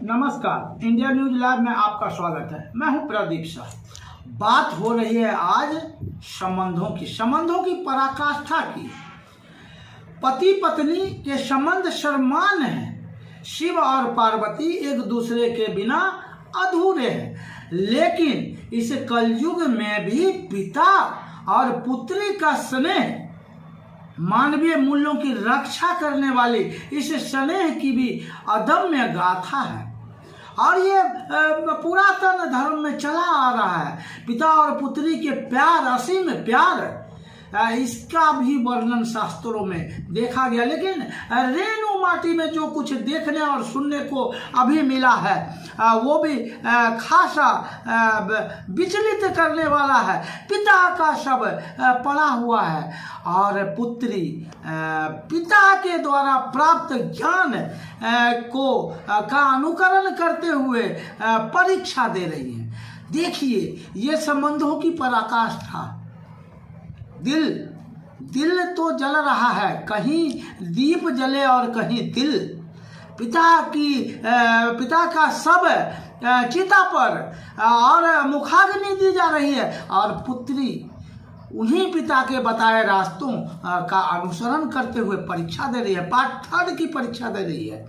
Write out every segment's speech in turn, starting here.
नमस्कार, India news live में आपका स्वागत है। मैं हूं प्रदीप शाह। बात हो रही है आज संबंधों की पराकाष्ठा की। पति पत्नी के संबंध समान हैं। शिव और पार्वती एक दूसरे के बिना अधूरे हैं, लेकिन इस कलयुग में भी पिता और पुत्री का स्नेह मानवीय मूल्यों की रक्षा करने वाली इस स्नेह की भी अदम्य गाथा है और ये पुरातन धर्म में चला आ रहा है। पिता और पुत्री के प्यार, असीम प्यार, इसका भी वर्णन शास्त्रों में देखा गया। लेकिन रेणु माटी में जो कुछ देखने और सुनने को अभी मिला है वो भी खासा विचलित करने वाला है। पिता का शव पड़ा हुआ है और पुत्री पिता के द्वारा प्राप्त ज्ञान का अनुकरण करते हुए परीक्षा दे रही है। देखिए, ये संबंधों की पराकाष्ठा। दिल तो जल रहा है, कहीं दीप जले और कहीं दिल। पिता का शव चिता पर और मुखाग्नि दी जा रही है और पुत्री उन्हीं पिता के बताए रास्तों का अनुसरण करते हुए परीक्षा दे रही है, पार्ट 3 की परीक्षा दे रही है।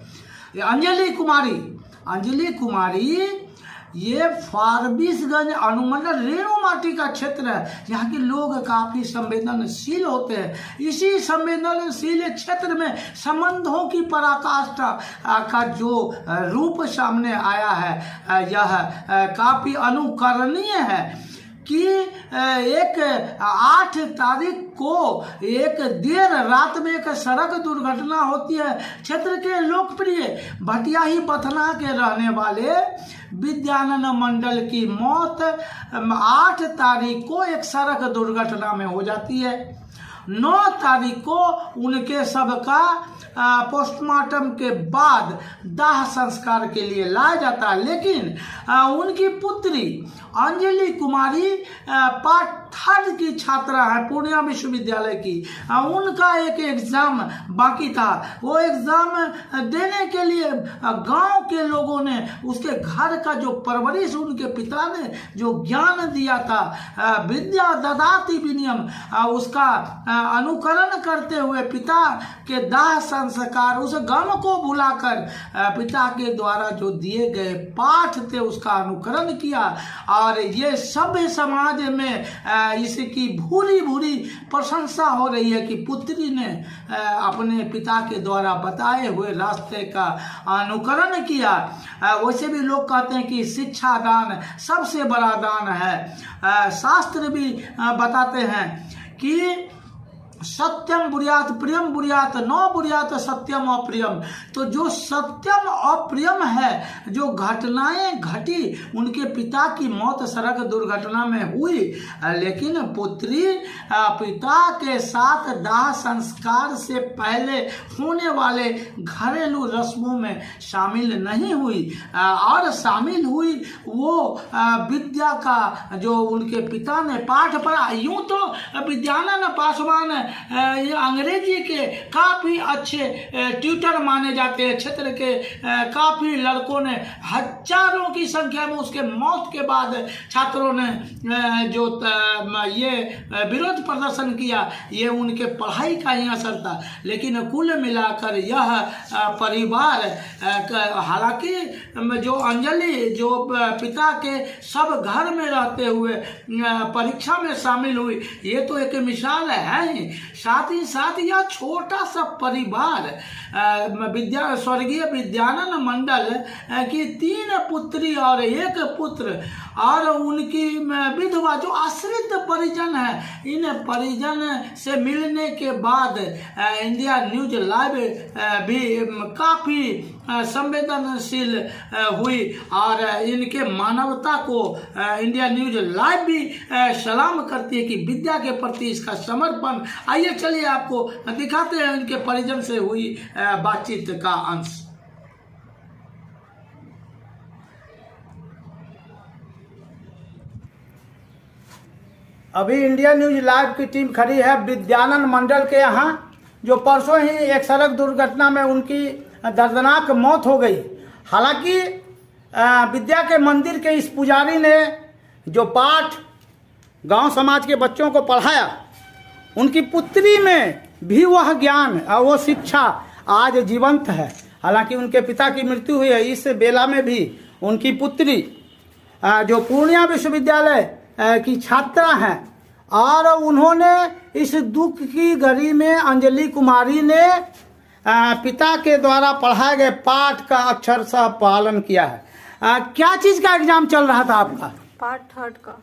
अंजलि कुमारी ये फारबिसगंज अनुमंडल रेणु माटी का क्षेत्र है। यहाँ के लोग काफ़ी संवेदनशील होते हैं। इसी संवेदनशील क्षेत्र में संबंधों की पराकाष्ठा का जो रूप सामने आया है यह काफ़ी अनुकरणीय है कि 8 तारीख को एक देर रात में एक सड़क दुर्घटना होती है। क्षेत्र के लोकप्रिय भटियाही बथना के रहने वाले विद्यानंद मंडल की मौत 8 तारीख को एक सड़क दुर्घटना में हो जाती है। 9 तारीख को उनके शव का पोस्टमार्टम के बाद दाह संस्कार के लिए लाया जाता है। लेकिन उनकी पुत्री अंजलि कुमारी पार्ट 3 की छात्रा है, पूर्णिया विश्वविद्यालय की। उनका एक एग्ज़ाम बाकी था। वो एग्ज़ाम देने के लिए गांव के लोगों ने उसके घर का जो परवरिश उनके पिता ने जो ज्ञान दिया था, विद्या ददाति विनयम, उसका अनुकरण करते हुए पिता के दाह संस्कार, उस गम को भुलाकर पिता के द्वारा जो दिए गए पाठ थे उसका अनुकरण किया। और ये सभ्य समाज में इसकी भूरी भूरी प्रशंसा हो रही है कि पुत्री ने अपने पिता के द्वारा बताए हुए रास्ते का अनुकरण किया। वैसे भी लोग कहते हैं कि शिक्षा दान सबसे बड़ा दान है। शास्त्र भी बताते हैं कि सत्यम बुर्यात प्रियम बुर्यात न बुर्यात सत्यम अप्रियम। तो जो सत्यम अप्रियम है, जो घटनाएं घटी, उनके पिता की मौत सड़क दुर्घटना में हुई, लेकिन पुत्री पिता के साथ दाह संस्कार से पहले होने वाले घरेलू रस्मों में शामिल नहीं हुई और शामिल हुई वो विद्या का जो उनके पिता ने पाठ पढ़ा। यूं तो विद्यानंद पासवान ये अंग्रेजी के काफ़ी अच्छे ट्यूटर माने जाते हैं। क्षेत्र के काफ़ी लड़कों ने हजारों की संख्या में उसके मौत के बाद छात्रों ने जो ये विरोध प्रदर्शन किया, ये उनके पढ़ाई का ही असर था। लेकिन कुल मिलाकर यह परिवार, हालांकि जो अंजलि जो पिता के सब घर में रहते हुए परीक्षा में शामिल हुई, ये तो एक मिसाल है ही। साथ ही साथ यह छोटा सा परिवार स्वर्गीय विद्यानंद मंडल की 3 पुत्री और 1 पुत्र और उनकी विधवा जो आश्रित परिजन है, इन परिजन से मिलने के बाद इंडिया न्यूज लाइव भी काफ़ी संवेदनशील हुई और इनके मानवता को इंडिया न्यूज लाइव भी सलाम करती है कि विद्या के प्रति इसका समर्पण। आइए चलिए आपको दिखाते हैं इनके परिजन से हुई बातचीत का अंश। अभी इंडिया न्यूज लाइव की टीम खड़ी है विद्यानंद मंडल के यहाँ, जो परसों ही एक सड़क दुर्घटना में उनकी दर्दनाक मौत हो गई। हालांकि विद्या के मंदिर के इस पुजारी ने जो पाठ गांव समाज के बच्चों को पढ़ाया, उनकी पुत्री में भी वह ज्ञान और वो शिक्षा आज जीवंत है। हालांकि उनके पिता की मृत्यु हुई है, इस बेला में भी उनकी पुत्री जो पूर्णिया विश्वविद्यालय की छात्रा हैं और उन्होंने इस दुख की घड़ी में अंजलि कुमारी ने पिता के द्वारा पढ़ाए गए पाठ का अक्षरशः पालन किया है। क्या चीज़ का एग्जाम चल रहा था आपका? पार्ट थर्ड का।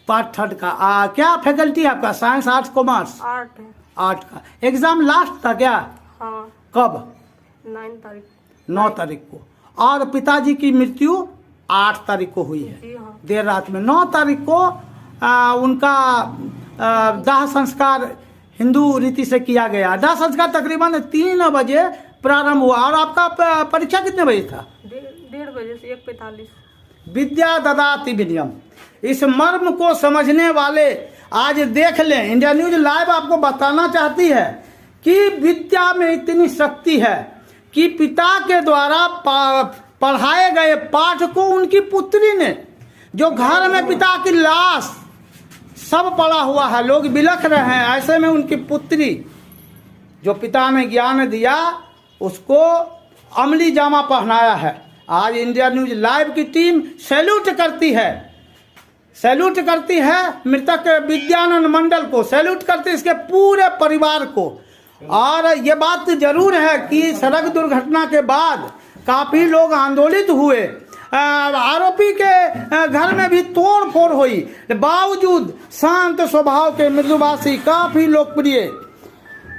पार्ट थर्ड का। क्या फैकल्टी है आपका? Science, arts, commerce? आर्ट है। आर्ट का। एग्जाम लास्ट था क्या? हाँ। कब? 9 तारीख को। और पिताजी की मृत्यु 8 तारीख को हुई है। जी हाँ। देर रात में 9 तारीख को उनका दाह संस्कार हिंदू रीति से किया गया। दाह संस्कार तकरीबन 3 बजे प्रारंभ हुआ। और आपका परीक्षा कितने बजे था? 1:30 बजे से 1:45। विद्या ददाति विनयम। इस मर्म को समझने वाले आज देख लें। इंडिया न्यूज लाइव आपको बताना चाहती है कि विद्या में इतनी शक्ति है कि पिता के द्वारा पढ़ाए गए पाठ को उनकी पुत्री ने, जो घर में पिता की लाश सब पड़ा हुआ है, लोग बिलख रहे हैं, ऐसे में उनकी पुत्री जो पिता ने ज्ञान दिया उसको अमली जामा पहनाया है। आज इंडिया न्यूज लाइव की टीम सैल्यूट करती है मृतक विद्यानंद मंडल को, सैल्यूट करती है इसके पूरे परिवार को। और ये बात जरूर है कि सड़क दुर्घटना के बाद काफी लोग आंदोलित हुए, आरोपी के घर में भी तोड़ फोड़ हुई, बावजूद शांत स्वभाव के मृदुभाषी काफी लोकप्रिय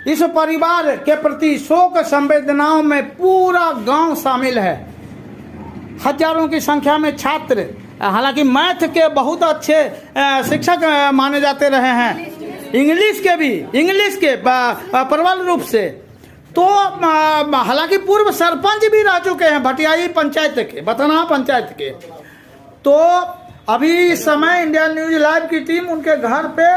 इस परिवार के प्रति शोक संवेदनाओं में पूरा गांव शामिल है। हजारों की संख्या में छात्र, हालांकि मैथ के बहुत अच्छे शिक्षक माने जाते रहे हैं, इंग्लिश के प्रबल रूप से, तो हालांकि पूर्व सरपंच भी रह चुके हैं भटियाई पंचायत के, बथना पंचायत के। तो अभी इस समय इंडिया न्यूज लाइव की टीम उनके घर पे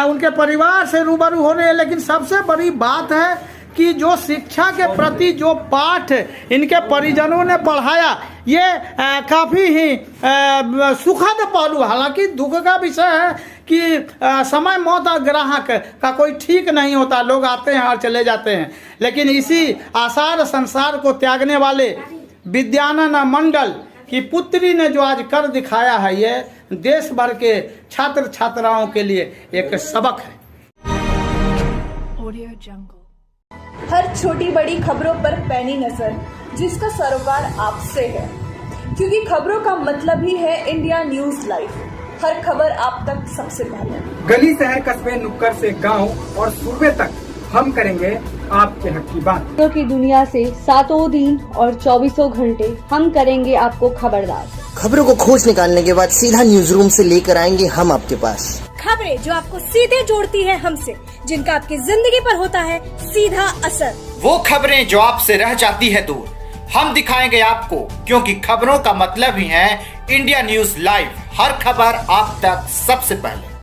उनके परिवार से रूबरू हो रही है। लेकिन सबसे बड़ी बात है कि जो शिक्षा के प्रति जो पाठ इनके परिजनों ने पढ़ाया, ये काफ़ी ही सुखद पहलू। हालांकि दुख का विषय है कि समय मौत और ग्राहक का कोई ठीक नहीं होता, लोग आते हैं और चले जाते हैं। लेकिन इसी आसार संसार को त्यागने वाले विद्यानंद मंडल की पुत्री ने जो आज कर दिखाया है, ये देश भर के छात्र छात्राओं के लिए एक सबक है। ऑडियो जंगल। हर छोटी बड़ी खबरों पर पैनी नजर, जिसका सरोकार आपसे है, क्योंकि खबरों का मतलब ही है इंडिया न्यूज लाइव। हर खबर आप तक सबसे पहले। गली शहर कस्बे नुक्कड़ से गांव और सूबे तक हम करेंगे आपके हक की बात। खबरों की दुनिया से 7 दिन और 24 घंटे हम करेंगे आपको खबरदार। खबरों को खोज निकालने के बाद सीधा न्यूज रूम से लेकर आएंगे हम आपके पास। खबरें जो आपको सीधे जोड़ती है हमसे, जिनका आपकी जिंदगी पर होता है सीधा असर। वो खबरें जो आपसे रह जाती है दूर, हम दिखाएंगे आपको, क्योंकि खबरों का मतलब ही है इंडिया न्यूज लाइव। हर खबर आप तक सबसे पहले।